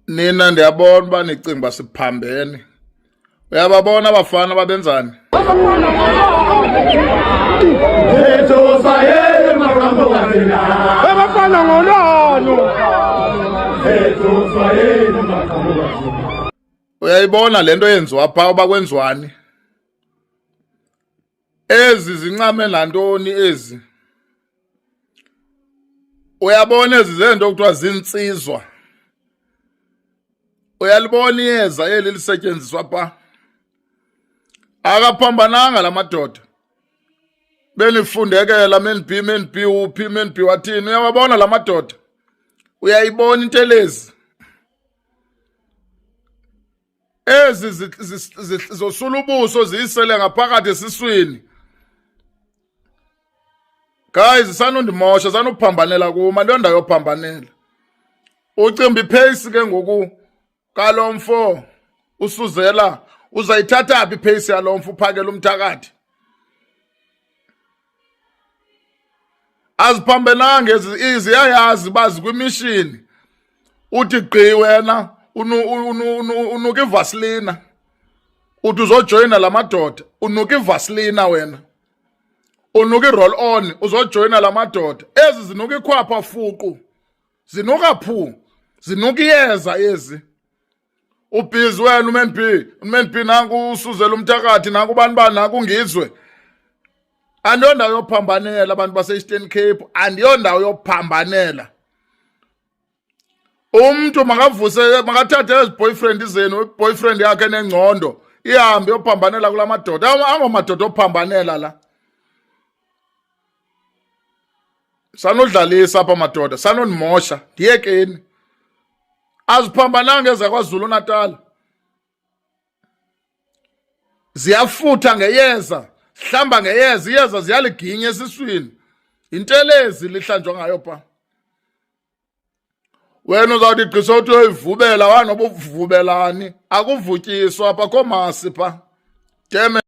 Nina ndiyabona uba nicinga uba siphambene. Uyababona abafana babenzani? Abafana ngolano. Uyayibona lento yenziwa phaa uba kwenziwani? Ezi zincame nantoni ezi? Uyabona ezi zento kuthiwa zinsizwa. Uyalibona iyeza eli lisetyenziswa phaa? Akaphambananga la madoda. Benifundekela men B uphi men B wathini. Uyawabona la madoda? Uyayibona intelezi? Ezi zosula ubuso ziyisele ngaphakathi esiswini. Guys, sanundimosha sanuphambanela kuma nto ndayophambanela. Ucimba ipace ke ngoku kalomfo usuzela uzayithatha phi ipace yalomfo uphakela umthakathi? Aziphambenanga iziyayazi bazi kwimishini. Uthi gqi wena unuka ivasilina. Uthi uzojoyina la madoda unuka ivasilina wena. Unuka i-roll on uzojoyina la madoda. Ezi zinuka ikhwapha fuqu. Zinuka phu. Zinuka iyeza ezi. Ubhizi wena umen B nanku usuzela umthakathi nanku ubani nanku ngizwe. Andiyondawo yophambanela abantu base-Eastern Cape. Andiyondawo yophambanela. Umntu makathathe ezi zenu, boyfriend yakhe nengcondo, ihambe yophambanela kula madoda. Angomadoda ophambanela la. Sanodlalisa apha madoda, sanonimosha, ndiyekeni. Aziphambananga ezakwaZulu Natal. Ziyafutha ngeyeza, hlamba ngeyeza, iyeza ziyaliginya esiswini. Intelezi lihlanjwa ngayo pha. Wena uzawuthi gqisa uthi uyivubela wanoba uvubelani. Akuvutyiswa apha komasi pha. Damn it.